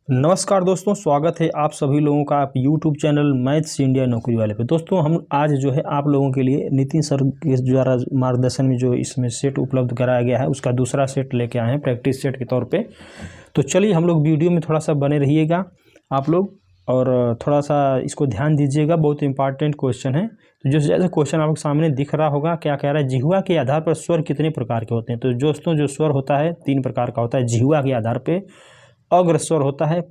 नमस्कार दोस्तों, स्वागत है आप सभी लोगों का आप यूट्यूब चैनल मैथ्स इंडिया नौकरी वाले पे। दोस्तों हम आज जो है आप लोगों के लिए नितिन सर के द्वारा मार्गदर्शन में जो इसमें सेट उपलब्ध कराया गया है उसका दूसरा सेट लेके आए हैं प्रैक्टिस सेट के तौर पे। तो चलिए हम लोग वीडियो में थोड़ा सा बने रहिएगा आप लोग और थोड़ा सा इसको ध्यान दीजिएगा, बहुत इंपॉर्टेंट क्वेश्चन है। तो जो जैसे क्वेश्चन आपके सामने दिख रहा होगा, क्या कह रहा है, जिह्वा के आधार पर स्वर कितने प्रकार के होते हैं। तो दोस्तों जो स्वर होता है 3 प्रकार का होता है जिह्वा के आधार पे। अग्र स्वर होता है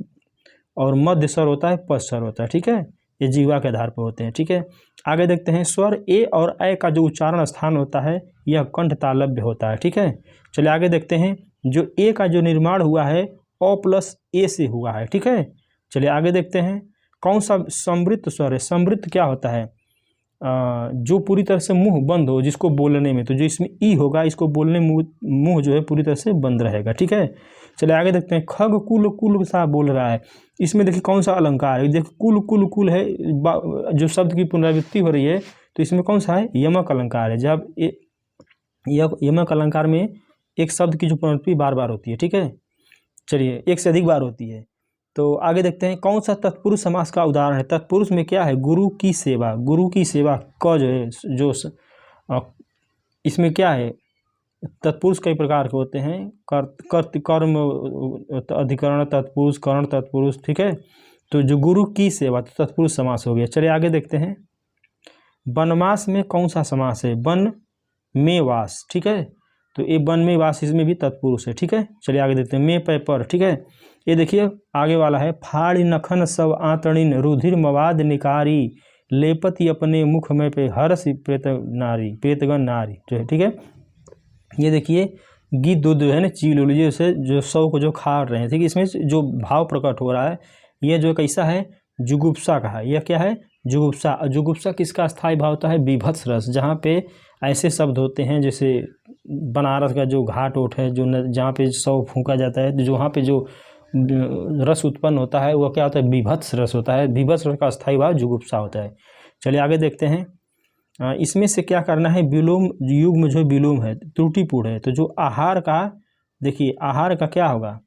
और मध्य स्वर होता है, पश्च स्वर होता है। ठीक है, ये जिह्वा के आधार पर होते हैं। ठीक है, आगे देखते हैं। स्वर ए और ऐ का जो उच्चारण स्थान होता है यह कंठ तालव्य होता है। ठीक है, चलिए आगे देखते हैं। जो ए का जो निर्माण हुआ है अ प्लस ए से हुआ है। ठीक है, चलिए आगे देखते हैं। कौन सा समृद्ध स्वर है। समृद्ध क्या होता है, जो पूरी तरह से मुंह बंद हो जिसको बोलने में, तो जो इसमें ई होगा इसको बोलने मुंह जो है पूरी तरह से बंद रहेगा। ठीक है, चलिए आगे देखते हैं। खग कुल कुल सा बोल रहा है, इसमें देखिए कौन सा अलंकार है। देखिए कुल कुल कुल है, जो शब्द की पुनरावृत्ति हो रही है, तो इसमें कौन सा है, यमक अलंकार है। जब यमक अलंकार में एक शब्द की जो पुनरावृत्ति बार बार होती है। ठीक है, चलिए एक से अधिक बार होती है। तो आगे देखते हैं। कौन सा तत्पुरुष समास का उदाहरण है। तत्पुरुष में क्या है, गुरु की सेवा। गुरु की सेवा क जो है जो इसमें क्या है, तत्पुरुष कई प्रकार के होते हैं। कर्म अधिकरण तत्पुरुष, करण तत्पुरुष। ठीक है, तो जो गुरु की सेवा तो तत्पुरुष समास हो गया। चलिए आगे देखते हैं। वनवास में कौन सा समास है, वन में वास। ठीक है, तो ये वन में वास इसमें भी तत्पुरुष है। ठीक है, चलिए आगे देखते हैं। में पर। ठीक है, ये देखिए आगे वाला है। फाड़ी नखन सब आतणिन रुधिर मवाद निकारी लेपति अपने मुख में पे हर्ष प्रेतगन नारी जो है। ठीक है, ये देखिए गीत दूध जो है ना, चील उलिए से जो सौ को जो खा रहे हैं। ठीक है, इसमें जो भाव प्रकट हो रहा है ये जो कैसा है, जुगुप्सा का है। यह क्या है, जुगुप्सा। जुगुप्सा किसका स्थायी भाव होता है, बीभत्स रस। जहाँ पे ऐसे शब्द होते हैं जैसे बनारस का जो घाट ओठ है, जो जहाँ पे सौ फूंका जाता है, जो वहाँ पे जो रस उत्पन्न होता है वह क्या होता है, बीभत्स रस होता है। बीभत्स रस का स्थायी भाव जुगुप्सा होता है। चलिए आगे देखते हैं। इसमें से क्या करना है, विलोम युग्म जो विलोम है त्रुटिपूर्ण है। तो जो आहार का, देखिए आहार का क्या होगा,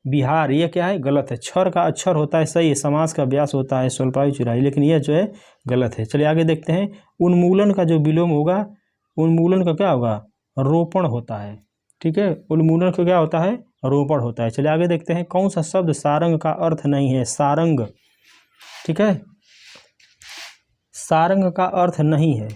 बिहार, ये क्या है, गलत है। क्षर का अक्षर होता है, सही है। समास का व्यास होता है स्वल्पायु चिरायु, लेकिन यह जो है गलत है। चलिए आगे देखते हैं। उन्मूलन का जो विलोम होगा, उन्मूलन का क्या होगा, रोपण होता है। ठीक है, उन्मूलन का क्या होता है, रोपण होता है। चलिए आगे देखते हैं। कौन सा शब्द सारंग का अर्थ नहीं है, सारंग। ठीक है, सारंग का अर्थ नहीं है।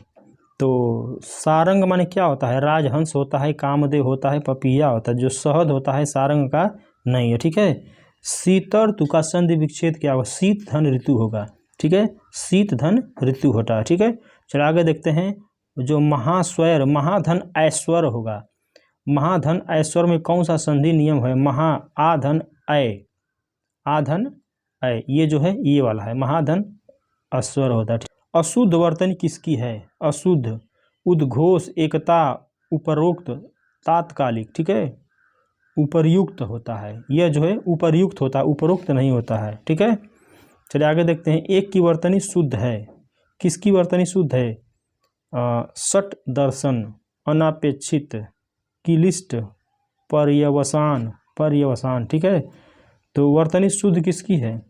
तो सारंग माने क्या होता है, राजहंस होता है, कामदेव होता है, पपीहा होता है। जो शहद होता है सारंग का नहीं है। ठीक है, शीत ऋतु का संधि विच्छेद क्या होगा, शीत धन ऋतु होगा। ठीक है, शीत धन ऋतु होता है। ठीक है, चलिए आगे देखते हैं। जो महास्वर, महाधन ऐश्वर्य होगा। महाधन ऐश्वर्य में कौन सा संधि नियम है, महा आधन ऐ, आधन ऐ, ये जो है ये वाला है, महाधन ऐश्वर्य होता है। अशुद्ध वर्तनी किसकी है, अशुद्ध, उद्घोष, एकता, उपरोक्त, तात्कालिक। ठीक है, उपर्युक्त होता है, यह जो है उपर्युक्त होता है, उपरोक्त नहीं होता है। ठीक है, चलिए आगे देखते हैं। एक की वर्तनी शुद्ध है, किसकी वर्तनी शुद्ध है, सट दर्शन, अनापेक्षित, किलिष्ट, पर्यवसान, पर्यवसान। ठीक है, तो वर्तनी शुद्ध किसकी है,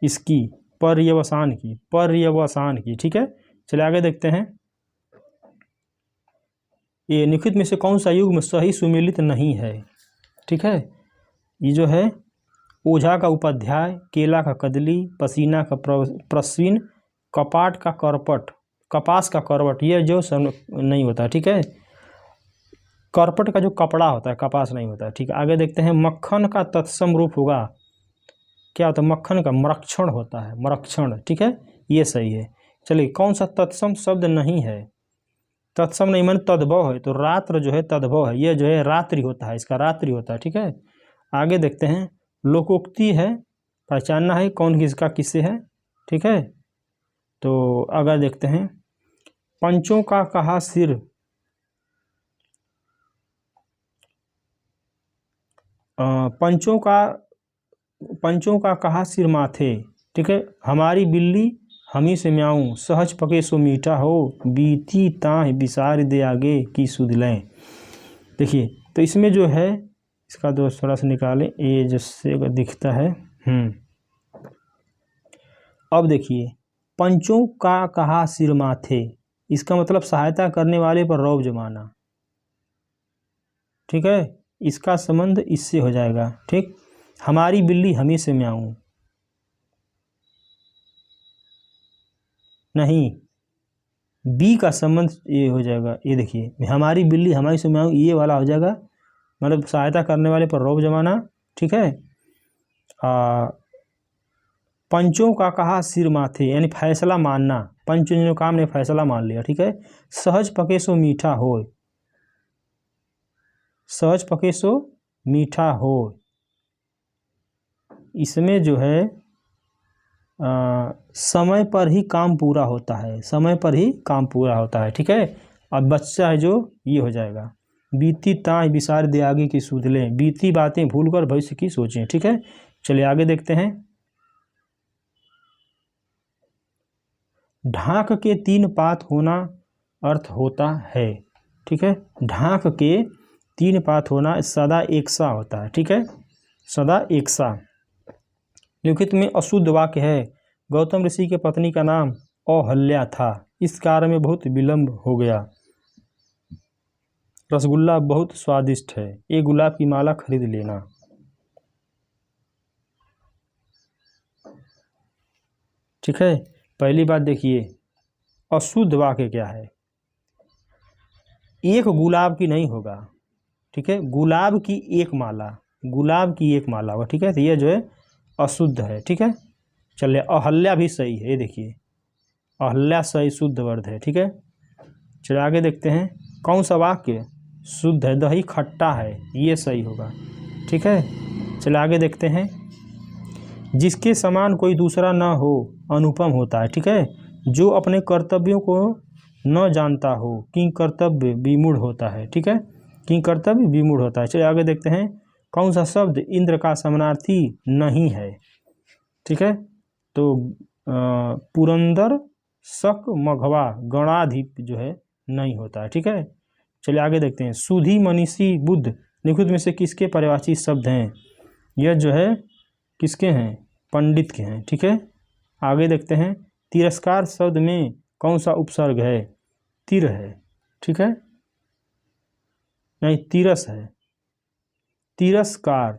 इसकी, पर्यवसान की, पर्यवसान की। ठीक है, चलिए आगे देखते हैं। ये निम्नलिखित में से कौन सा युग्म सही सुमेलित नहीं है। ठीक है, ये जो है ओझा का उपाध्याय, केला का कदली, पसीना का प्रस्विन, कपाट का करपट, कपास का करवट, यह जो नहीं होता। ठीक है, करपट का जो कपड़ा होता है, कपास नहीं होता। ठीक है, आगे देखते हैं। मक्खन का तत्सम रूप होगा, क्या होता है, मक्खन का मरक्षण होता है, मरक्षण। ठीक है, ये सही है। चलिए कौन सा तत्सम शब्द नहीं है, तत्सम नहीं माने तद्भव है। तो रात्र जो है तद्भव है, यह जो है रात्रि होता है, इसका रात्रि होता है। ठीक है, आगे देखते हैं। लोकोक्ति है, पहचानना है कौन किसका किससे है। ठीक है, तो अगर देखते हैं। पंचों का कहा सिर, पंचों का कहा सिर माथे। ठीक है, हमारी बिल्ली हमी से म्याऊं, सहज पके सो मीठा हो, बीती ताह बिसार दे आगे की सुध लें। देखिए तो इसमें जो है इसका दोस्त थोड़ा सा निकालें, ये जिससे दिखता है। अब देखिए, पंचों का कहा सिर माथे, इसका मतलब सहायता करने वाले पर रौब जमाना। ठीक है, इसका संबंध इससे हो जाएगा। ठीक, हमारी बिल्ली हमें से म्याऊं, नहीं, बी का संबंध ये हो जाएगा। ये देखिए, हमारी बिल्ली हमारी से म्याऊं, ये वाला हो जाएगा, मतलब सहायता करने वाले पर रौब जमाना। ठीक है, पंचों का कहा सिर माथे, यानी फैसला मानना, पंच काम ने फैसला मान लिया। ठीक है, सहज पके सो मीठा हो, सहज पके सो मीठा हो, इसमें जो है समय पर ही काम पूरा होता है, समय पर ही काम पूरा होता है। ठीक है, अब बच्चा है जो, ये हो जाएगा, बीती ताह विसार दे आगे की सूझ लें, बीती बातें भूलकर भविष्य की सोचें। ठीक है, चलिए आगे देखते हैं। ढाक के 3 पात होना अर्थ होता है। ठीक है, ढाक के 3 पात होना सदा एक सा होता है। ठीक है, सदा एक सा। लिखित में अशुद्ध वाक्य है, गौतम ऋषि के पत्नी का नाम अहल्या था, इस कार्य में बहुत विलंब हो गया। रसगुल्ला बहुत स्वादिष्ट है, एक गुलाब की माला खरीद लेना। ठीक है, पहली बात देखिए, अशुद्ध वाक्य क्या है, एक गुलाब की नहीं होगा। ठीक है, गुलाब की एक माला, गुलाब की एक माला होगा। ठीक है, तो ये जो है अशुद्ध है। ठीक है, चलिए अहल्या भी सही है, ये देखिए अहल्या सही शुद्ध वर्ड है। ठीक है, चलिए आगे देखते हैं, कौन सा वाक्य शुद्ध है, दही खट्टा है, ये सही होगा। ठीक है, चलिए आगे देखते हैं, जिसके समान कोई दूसरा न हो अनुपम होता है। ठीक है, जो अपने कर्तव्यों को न जानता हो किंग कर्तव्य विमूढ़ होता है। ठीक है, किंग कर्तव्य विमूढ़ होता है। चलिए आगे देखते हैं, कौन सा शब्द इंद्र का समानार्थी नहीं है। ठीक है, तो पुरंदर शक मघवा गणाधिप जो है नहीं होता है। ठीक है, चलिए आगे देखते हैं, सुधी मनीषी बुद्ध निखुद में से किसके पर्यायवाची शब्द हैं, यह जो है किसके हैं, पंडित के हैं। ठीक है, आगे देखते हैं, तिरस्कार शब्द में कौन सा उपसर्ग है, तिर है। ठीक है, नहीं तिरस है, तिरस्कार,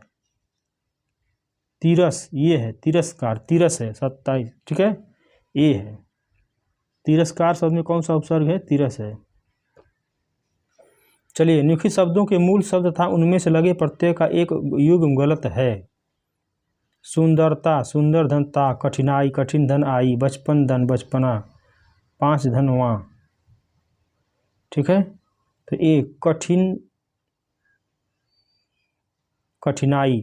तिरस ये है, तिरस्कार तिरस है 27। ठीक है, ए है, तिरस्कार शब्द में कौन सा उपसर्ग है, तिरस है। चलिए, निम्नलिखित शब्दों के मूल शब्द था उनमें से लगे प्रत्यय का एक युग्म गलत है। सुंदरता सुंदर धनता, कठिनाई कठिन धन आई, बचपन धन बचपना, 5 धन वहाँ। ठीक है, तो एक कठिन कठिनाई,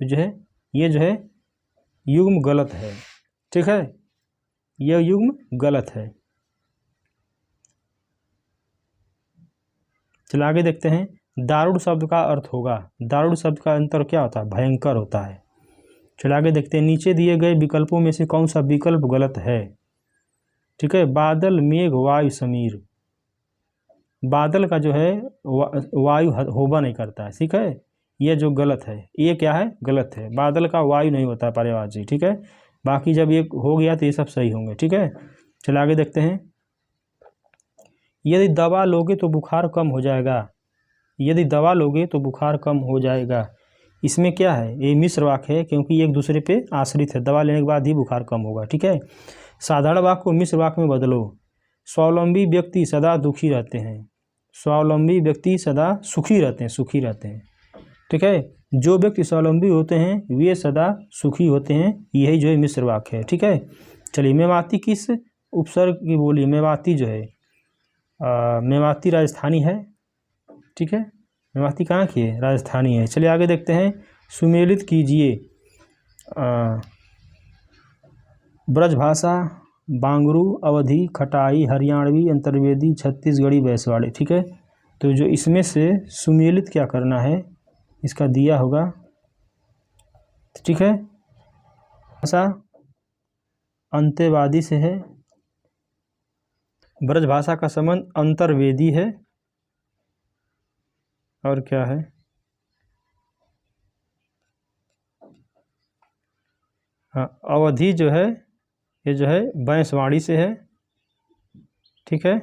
तो जो है ये जो है युग्म गलत है। ठीक है, यह युग्म गलत है। चलो आगे देखते हैं, दारुण शब्द का अर्थ होगा, दारुण शब्द का अंतर क्या होता है, भयंकर होता है। चलो आगे देखते हैं, नीचे दिए गए विकल्पों में से कौन सा विकल्प गलत है। ठीक है, बादल मेघ वायु समीर, बादल का जो है वायु होबा नहीं करता है। ठीक है, ये जो गलत है, ये क्या है, गलत है, बादल का वायु नहीं होता है पर्यायवाची। ठीक है, बाकी जब ये हो गया तो ये सब सही होंगे। ठीक है, चलो आगे देखते हैं, यदि दवा लोगे तो बुखार कम हो जाएगा, यदि दवा लोगे तो बुखार कम हो जाएगा, इसमें क्या है, ये मिश्र वाक्य है क्योंकि एक दूसरे पे आश्रित है, दवा लेने के बाद ही बुखार कम होगा। ठीक है, साधारण वाक्य को मिश्र वाक्य में बदलो, स्वावलंबी व्यक्ति सदा दुखी रहते हैं, स्वावलंबी व्यक्ति सदा सुखी रहते हैं, सुखी रहते हैं। ठीक है, जो व्यक्ति स्वावलंबी होते हैं वे सदा सुखी होते हैं, यही जो है मिश्र वाक्य है। ठीक है, चलिए, मेवाती किस उपसर्ग की बोली, मेवाती जो है मेवाती राजस्थानी है। ठीक है, मेवाती कहाँ की है, राजस्थानी है। चलिए आगे देखते हैं, सुमेलित कीजिए ब्रजभाषा बांगरू अवधी खटाई हरियाणवी अंतर्वेदी छत्तीसगढ़ी बैसवाड़ी। ठीक है, तो जो इसमें से सुमेलित क्या करना है, इसका दिया होगा। ठीक है, भाषा अंत्यवादी से है, ब्रजभाषा का संबंध अंतर्वेदी है, और क्या है, हाँ, अवधि जो है ये जो है बैंसवाड़ी से है, ठीक है।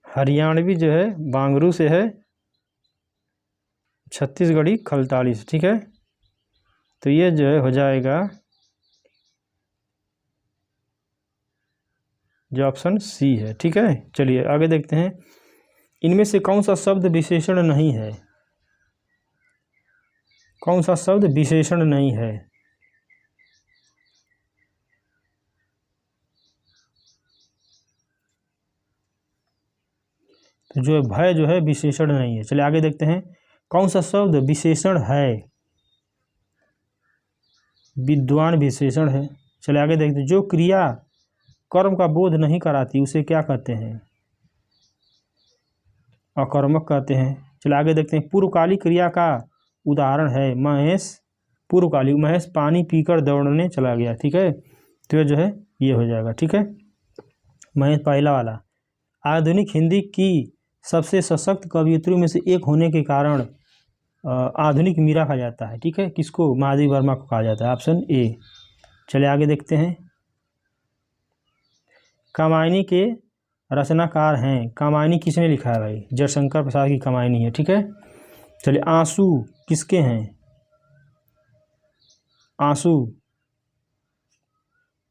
हरियाणवी जो है बांगरू से है, छत्तीसगढ़ी खलताड़ी से, ठीक है। तो ये जो है हो जाएगा जो ऑप्शन सी है, ठीक है। चलिए आगे देखते हैं, इनमें से कौन सा शब्द विशेषण नहीं है? कौन सा शब्द विशेषण नहीं है? तो जो भय जो है विशेषण नहीं है। चलिए आगे देखते हैं, कौन सा शब्द विशेषण है? विद्वान विशेषण है। चलिए आगे देखते हैं, जो क्रिया कर्म का बोध नहीं कराती उसे क्या कहते हैं? अकर्मक कहते हैं। चलिए आगे देखते हैं, पूर्वकालिक क्रिया का उदाहरण है महेश। पूर्वकालिक, महेश पानी पीकर दौड़ने चला गया, ठीक है। तो जो है ये हो जाएगा, ठीक है। महेश पहला वाला। आधुनिक हिंदी की सबसे सशक्त कवियत्रियों में से एक होने के कारण आधुनिक मीरा कहा जाता है, ठीक है। किसको? माधवी वर्मा को कहा जाता है, ऑप्शन ए। चलिए आगे देखते हैं, कामायनी के रचनाकार हैं। कामायनी किसने लिखा है भाई? जयशंकर प्रसाद की कामायनी है, ठीक है। चलिए आंसू किसके हैं? आंसू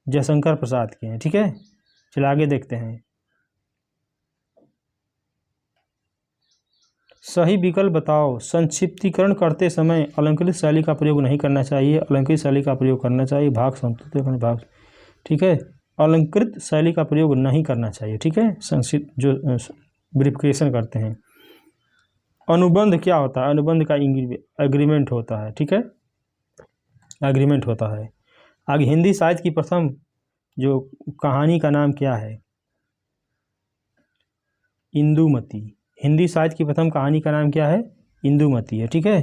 जयशंकर प्रसाद के हैं, ठीक है। चलिए आगे देखते हैं, सही विकल्प बताओ। संक्षिप्तीकरण करते समय अलंकृत शैली का प्रयोग नहीं करना चाहिए, अलंकृत शैली का प्रयोग करना चाहिए। भाग संतुलित भाग, ठीक है। अलंकृत शैली का प्रयोग नहीं करना चाहिए, ठीक है। संक्षिप्त जो वेरिफिकेशन करते हैं। अनुबंध क्या होता है? अनुबंध का एग्रीमेंट होता है, ठीक है, एग्रीमेंट होता है। आगे, हिंदी साहित्य की प्रथम जो कहानी का नाम क्या है? इंदुमती। हिंदी साहित्य की प्रथम कहानी का नाम क्या है? इंदुमती है, ठीक है।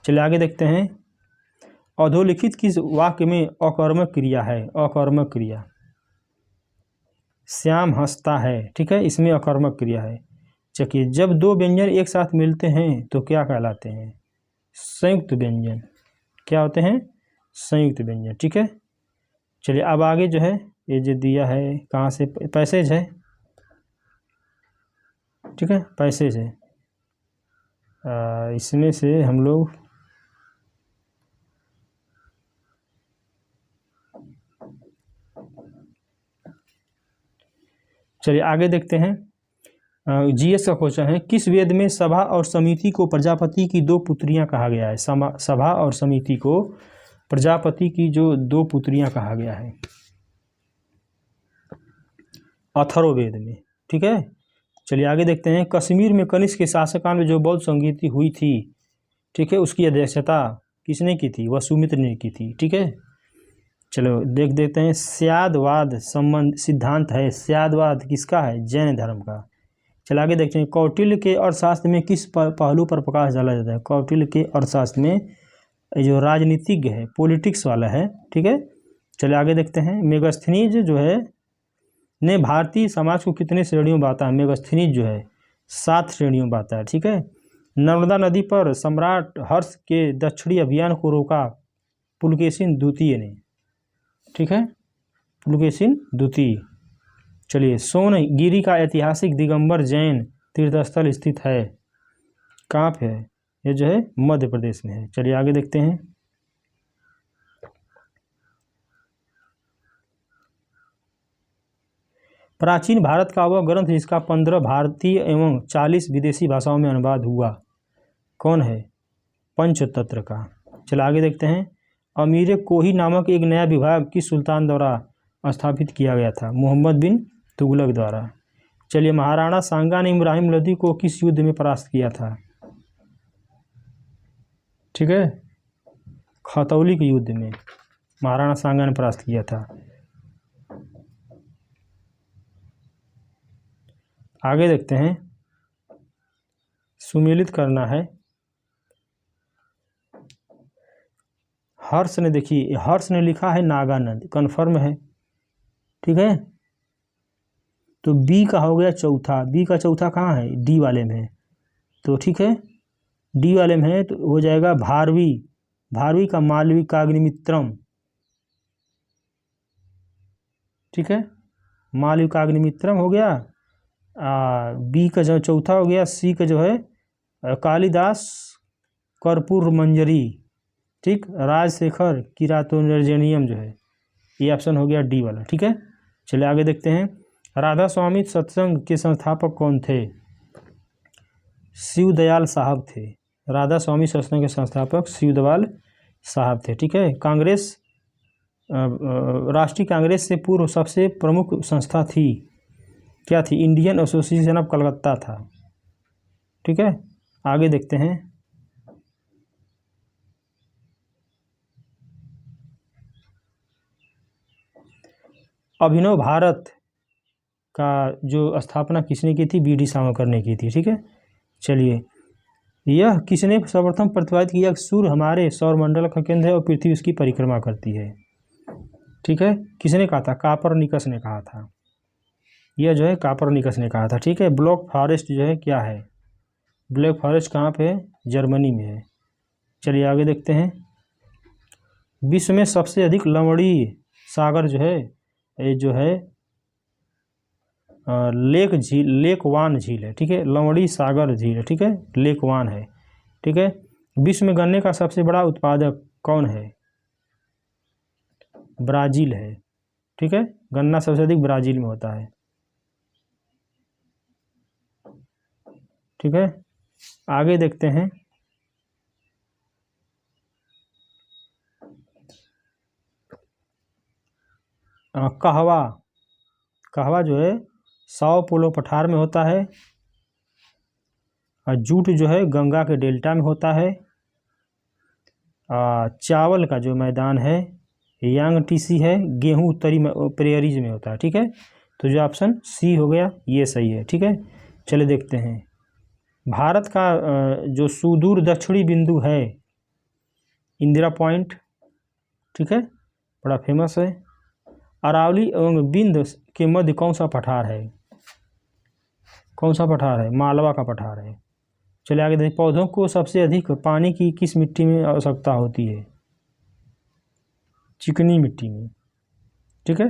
चलिए आगे देखते हैं, अधोलिखित किस वाक्य में अकर्मक क्रिया है? अकर्मक क्रिया, श्याम हंसता है, ठीक है, इसमें अकर्मक क्रिया है। चलिए, जब दो व्यंजन एक साथ मिलते हैं तो क्या कहलाते हैं? संयुक्त व्यंजन। क्या होते हैं? संयुक्त व्यंजन, ठीक है। चलिए अब आगे जो है ये जो दिया है, कहाँ से? पैसेज है, ठीक है, पैसेज है। इसमें से हम लोग चलिए आगे देखते हैं, जीएस का क्वेश्चन है, किस वेद में सभा और समिति को प्रजापति की दो पुत्रियां कहा गया है? सभा और समिति को प्रजापति की जो दो पुत्रियां कहा गया है, अथर्ववेद में, ठीक है। चलिए आगे देखते हैं, कश्मीर में कनिष्क के शासनकाल में जो बौद्ध संगीति हुई थी, ठीक है, उसकी अध्यक्षता किसने की थी? वसुमित्र ने की थी, ठीक है। चलो देख देते हैं, स्यादवाद संबंध सिद्धांत है। स्यादवाद किसका है? जैन धर्म का। चलो आगे देखते हैं, कौटिल्य के अर्थशास्त्र में किस पहलू पर प्रकाश डाला जाता है? कौटिल्य के अर्थशास्त्र में जो राजनीतिज्ञ है, पॉलिटिक्स वाला है, ठीक है। चलिए आगे देखते हैं, मेगास्थनीज जो है ने भारतीय समाज को कितने श्रेणियों बांटा है? मेगास्थनीज जो है 7 श्रेणियों बांटा है, ठीक है। नर्मदा नदी पर सम्राट हर्ष के दक्षिणी अभियान को रोका पुलकेशिन द्वितीय ने, ठीक है, पुलकेशिन द्वितीय। चलिए, सोनगिरी का ऐतिहासिक दिगंबर जैन तीर्थस्थल स्थित है, कहाँ पे है? ये जो है मध्य प्रदेश में है। चलिए आगे देखते हैं, प्राचीन भारत का वह ग्रंथ जिसका 15 भारतीय एवं 40 विदेशी भाषाओं में अनुवाद हुआ, कौन है? पंचतंत्र का। चलिए आगे देखते हैं, अमीर कोही नामक एक नया विभाग किस सुल्तान द्वारा स्थापित किया गया था? मोहम्मद बिन तुगलक द्वारा। चलिए, महाराणा सांगा ने इब्राहिम लोदी को किस युद्ध में परास्त किया था? ठीक है, खतौली के युद्ध में महाराणा सांगा ने परास्त किया था। आगे देखते हैं, सुमेलित करना है। हर्ष ने, देखिए हर्ष ने लिखा है नागानंद, कन्फर्म है, ठीक है। तो बी का हो गया चौथा, बी का चौथा कहाँ है? डी वाले में। तो ठीक है, डी वाले में है तो हो जाएगा भारवी, भारवी का मालविकाग्निमित्रम, ठीक है, मालविकाग्निमित्रम हो गया। बी का जो चौथा हो गया, सी का जो है कालिदास कर्पूर मंजरी, ठीक, राजशेखर किरातोनिर्जनियम जो है, ये ऑप्शन हो गया डी वाला, ठीक है। चलिए आगे देखते हैं, राधा स्वामी सत्संग के संस्थापक कौन थे? शिवदयाल साहब थे। राधा स्वामी सत्संग के संस्थापक शिवदयाल साहब थे, ठीक है। कांग्रेस, राष्ट्रीय कांग्रेस से पूर्व सबसे प्रमुख संस्था थी, क्या थी? इंडियन एसोसिएशन ऑफ कलकत्ता था, ठीक है। आगे देखते हैं, अभिनव भारत का जो स्थापना किसने की थी? बी डी सावरकर ने की थी, ठीक है। चलिए, यह किसने सर्वप्रथम प्रतिपादित किया कि सूर्य हमारे सौरमंडल का केंद्र है और पृथ्वी उसकी परिक्रमा करती है, ठीक है। किसने कहा था? कापरनिकस ने कहा था, यह जो है कापरनिकस ने कहा था, ठीक है। ब्लैक फॉरेस्ट जो है क्या है? ब्लैक फॉरेस्ट कहाँ पे है? जर्मनी में है। चलिए आगे देखते हैं, विश्व में सबसे अधिक लवणीय सागर जो है, ये जो है लेकवान झील है, ठीक है। लवणी सागर झील है, ठीक है, लेकवान है, ठीक है। विश्व में गन्ने का सबसे बड़ा उत्पादक कौन है? ब्राज़ील है, ठीक है। गन्ना सबसे अधिक ब्राज़ील में होता है, ठीक है। आगे देखते हैं, कहवा, कहवा जो है साओ पोलो पठार में होता है, और जूट जो है गंगा के डेल्टा में होता है। चावल का जो मैदान है यांग टीसी है, गेहूं उत्तरी प्रेयरीज में होता है, ठीक है। तो जो ऑप्शन सी हो गया ये सही है, ठीक है। चलिए देखते हैं, भारत का जो सुदूर दक्षिणी बिंदु है इंदिरा पॉइंट, ठीक है, बड़ा फेमस है। अरावली एवं बिंद के मध्य कौन सा पठार है? कौन सा पठार है? मालवा का पठार है। चलिए आगे देखिए, पौधों को सबसे अधिक पानी की किस मिट्टी में आवश्यकता होती है? चिकनी मिट्टी में, ठीक है।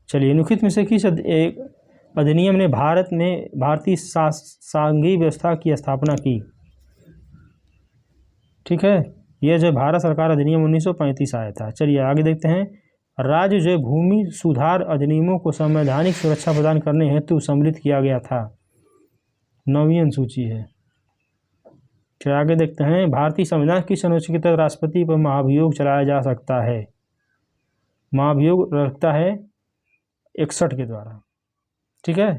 चलिए, निम्नलिखित में से किस एक अधिनियम ने भारत में भारतीय सांघिक व्यवस्था की स्थापना की? ठीक है, यह जो भारत सरकार अधिनियम 1935 आया था। चलिए आगे देखते हैं, राज्य जो भूमि सुधार अधिनियमों को संवैधानिक सुरक्षा प्रदान करने हेतु सम्मिलित किया गया था, 9वीं अनुसूची है। फिर आगे देखते हैं, भारतीय संविधान किस अनुच्छेद के तहत राष्ट्रपति पर महाभियोग चलाया जा सकता है? महाभियोग रखता है 61 के द्वारा, ठीक है।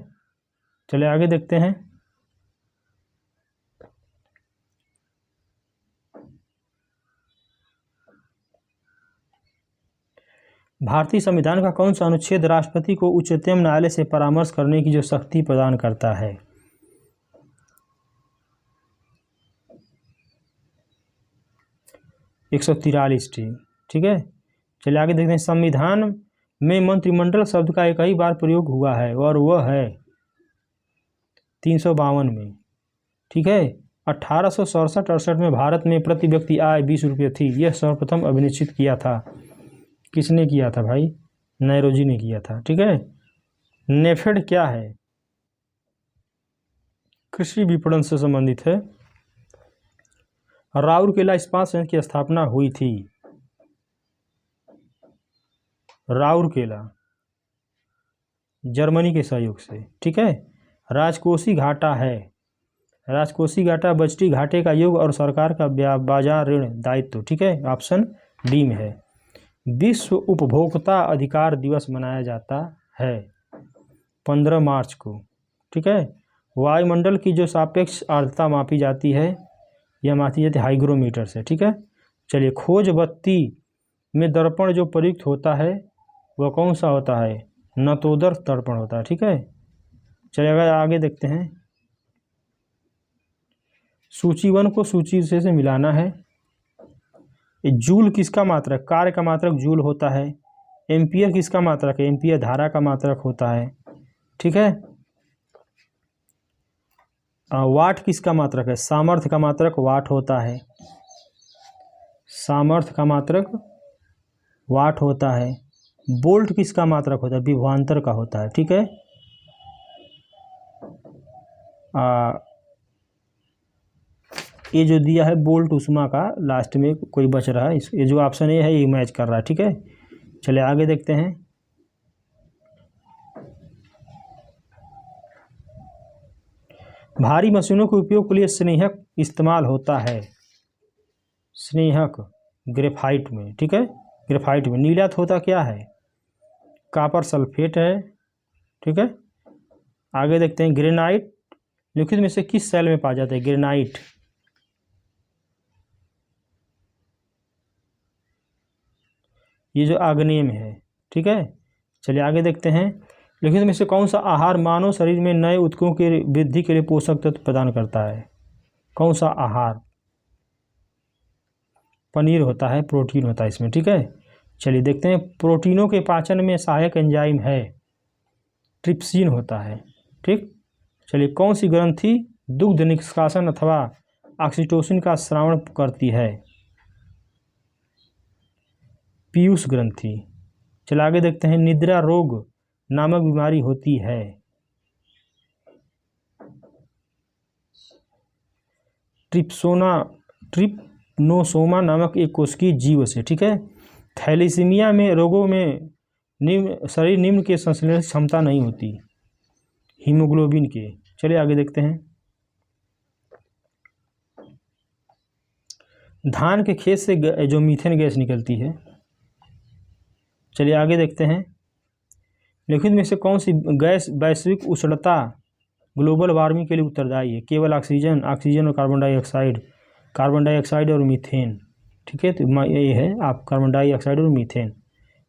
चलिए आगे देखते हैं, भारतीय संविधान का कौन सा अनुच्छेद राष्ट्रपति को उच्चतम न्यायालय से परामर्श करने की जो शक्ति प्रदान करता है? 143, ठीक है। चलिए आगे देखते हैं, संविधान में मंत्रिमंडल शब्द का एक ही बार प्रयोग हुआ है और वह है 352 में, ठीक है। 1867-68 में भारत में प्रति व्यक्ति आय 20 रुपये थी, यह सर्वप्रथम अभिनिश्चित किया था। किसने किया था भाई? नेहरू ने किया था, ठीक है। नेफेड क्या है? कृषि विपणन से संबंधित है। राउरकेला इस्पात संयंत्र की स्थापना हुई थी, राउरकेला, जर्मनी के सहयोग से, ठीक है। राजकोषीय घाटा है, राजकोषीय घाटा बजटीय घाटे का योग और सरकार का बाजार ऋण दायित्व, ठीक है, ऑप्शन डी में है। विश्व उपभोक्ता अधिकार दिवस मनाया जाता है 15 मार्च को, ठीक है। वायुमंडल की जो सापेक्ष आर्द्रता मापी जाती है, यह मापी जाती है हाइग्रोमीटर से, ठीक है। चलिए, खोज बत्ती में दर्पण जो प्रयुक्त होता है वह कौन सा होता है? नतोदर दर्पण होता है, ठीक है। चलिए अगर आगे देखते हैं, सूची 1 को सूची से मिलाना है। जूल किसका मात्रक? कार्य का मात्रक जूल होता है। एम्पियर किसका मात्रक है? एम्पियर धारा का मात्रक होता है, ठीक है। वाट किसका मात्रक है? सामर्थ्य का मात्रक वाट होता है। सामर्थ्य का मात्रक वाट होता है। वोल्ट किसका मात्रक होता है? विभवांतर का होता है। ठीक है, ये जो दिया है वोल्ट उष्मा का, लास्ट में कोई बच रहा है, ये जो ऑप्शन ए है ये मैच कर रहा है। ठीक है, चलिए आगे देखते हैं। भारी मशीनों के उपयोग के लिए स्नेहक इस्तेमाल होता है। स्नेहक ग्रेफाइट में। ठीक है, ग्रेफाइट में नीलात होता क्या है? कॉपर सल्फेट है। ठीक है, आगे देखते हैं। ग्रेनाइट लिक्विड में से किस सेल में पाया जाता है? ग्रेनाइट ये जो आग्नेय में है। ठीक है, चलिए आगे देखते हैं। लिक्विड में से कौन सा आहार मानव शरीर में नए ऊतकों की वृद्धि के लिए पोषक तत्व प्रदान करता है? कौन सा आहार? पनीर होता है, प्रोटीन होता है इसमें। ठीक है, चलिए देखते हैं। प्रोटीनों के पाचन में सहायक एंजाइम है, ट्रिप्सिन होता है। ठीक, चलिए कौन सी ग्रंथि दुग्ध निष्कासन अथवा ऑक्सीटोसिन का स्रावण करती है? पीयूष ग्रंथि। चलिए आगे देखते हैं। निद्रा रोग नामक बीमारी होती है। ट्रिप्नोसोमा नामक एक कोशिकीय जीव से। ठीक है, थैलेसीमिया में रोगों में शरीर निम्न के संश्लेषण क्षमता नहीं होती, हीमोग्लोबिन के। चलिए आगे देखते हैं। धान के खेत से जो मीथेन गैस निकलती है। चलिए आगे देखते हैं। लिक्विड में से कौन सी गैस वैश्विक उष्णता ग्लोबल वार्मिंग के लिए उत्तरदायी है? केवल ऑक्सीजन, ऑक्सीजन और कार्बन डाइऑक्साइड, कार्बन डाइऑक्साइड और मीथेन। ठीक है, तो ये है आप कार्बन डाइऑक्साइड और मीथेन।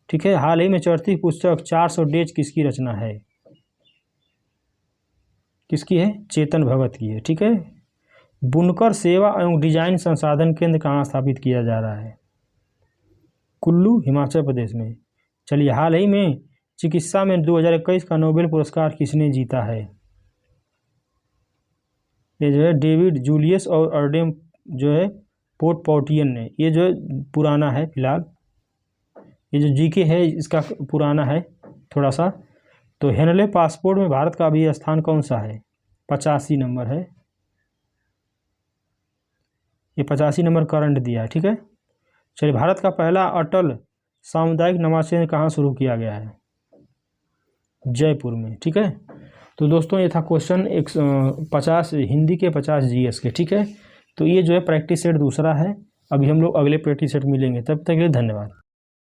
ठीक है, हाल ही में चढ़ती पुस्तक 400 डेज किसकी रचना है? किसकी है? चेतन भगत की है। ठीक है, बुनकर सेवा एवं डिजाइन संसाधन केंद्र कहाँ स्थापित किया जा रहा है? कुल्लू, हिमाचल प्रदेश में। चलिए हाल ही में चिकित्सा में 2021 का नोबेल पुरस्कार किसने जीता है? ये जो है डेविड जूलियस और अर्डेम जो है पोर्टपोटियन ने। ये जो पुराना है फिलहाल, ये जो जीके है इसका पुराना है थोड़ा सा। तो हेनले पासपोर्ट में भारत का अभी स्थान कौन सा है? 85 नंबर है, ये 85 नंबर करंट दिया है। ठीक है, चलिए भारत का पहला अटल सामुदायिक नमाज केंद्र कहाँ शुरू किया गया है? जयपुर में। ठीक है, तो दोस्तों ये था क्वेश्चन 50 हिंदी के, 50 जीएस के। ठीक है, तो ये जो है प्रैक्टिस सेट दूसरा है। अभी हम लोग अगले प्रैक्टिस सेट मिलेंगे, तब तक के लिए धन्यवाद।